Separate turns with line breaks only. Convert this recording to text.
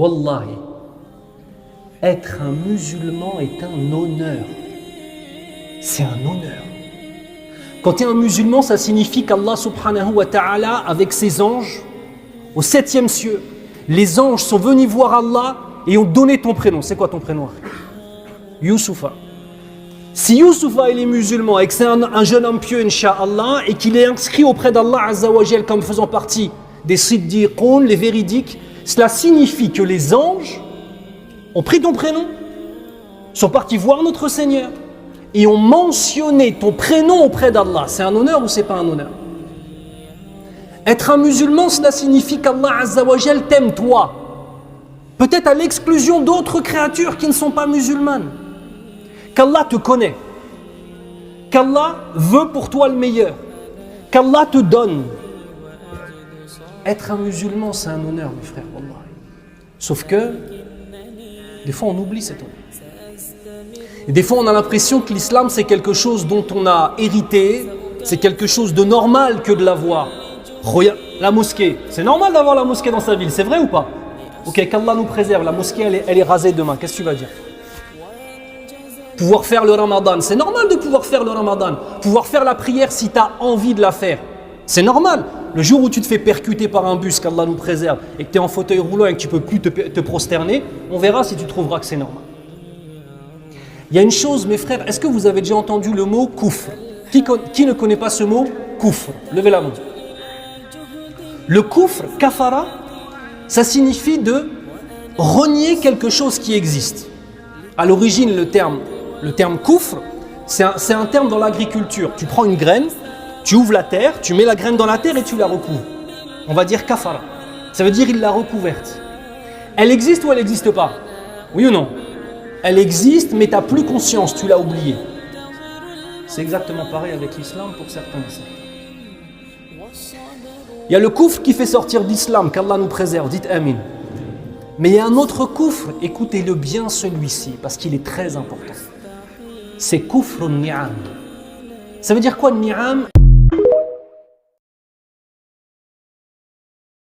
Wallahi, être un musulman est un honneur. C'est un honneur. Quand tu es un musulman, ça signifie qu'Allah subhanahu wa ta'ala, avec ses anges, au 7e cieux, les anges sont venus voir Allah et ont donné ton prénom. C'est quoi ton prénom? Youssoufa. Si Youssoufa il est musulman et que c'est un jeune homme pieux, Inch'Allah, et qu'il est inscrit auprès d'Allah Azza wa Jal comme faisant partie des siddiqoun, les véridiques, cela signifie que les anges ont pris ton prénom, sont partis voir notre Seigneur et ont mentionné ton prénom auprès d'Allah. C'est un honneur ou c'est pas un honneur? Être un musulman, cela signifie qu'Allah Azza wa Jal t'aime toi, peut-être à l'exclusion d'autres créatures qui ne sont pas musulmanes. Qu'Allah te connaît, qu'Allah veut pour toi le meilleur, qu'Allah te donne. Être un musulman, c'est un honneur, mes frères, wallahi. Sauf que, des fois, on oublie cet honneur. Et des fois, on a l'impression que l'islam, c'est quelque chose dont on a hérité, c'est quelque chose de normal que de l'avoir. Regarde, la mosquée, c'est normal d'avoir la mosquée dans sa ville, c'est vrai ou pas? Ok, qu'Allah nous préserve, la mosquée, elle est rasée demain, qu'est-ce que tu vas dire? Pouvoir faire le ramadan, c'est normal de pouvoir faire le ramadan. Pouvoir faire la prière si tu as envie de la faire, c'est normal. Le jour où tu te fais percuter par un bus, qu'Allah nous préserve, et que tu es en fauteuil roulant et que tu ne peux plus te prosterner, on verra si tu trouveras que c'est normal. Il y a une chose, mes frères, est-ce que vous avez déjà entendu le mot koufr? Qui ne connaît pas ce mot koufr? Levez la main. Le koufr, kafara, ça signifie de renier quelque chose qui existe. À l'origine, le terme koufr, c'est un terme dans l'agriculture. Tu prends une graine, tu ouvres la terre, tu mets la graine dans la terre et tu la recouvres. On va dire kafara. Ça veut dire il l'a recouverte. Elle existe ou elle n'existe pas? Oui ou non? Elle existe, mais tu n'as plus conscience, tu l'as oubliée. C'est exactement pareil avec l'islam pour certains. Il y a le koufr qui fait sortir d'islam, qu'Allah nous préserve, dites amin. Mais il y a un autre koufr, écoutez-le bien celui-ci, parce qu'il est très important. C'est koufr ni'am. Ça veut dire quoi ni'am?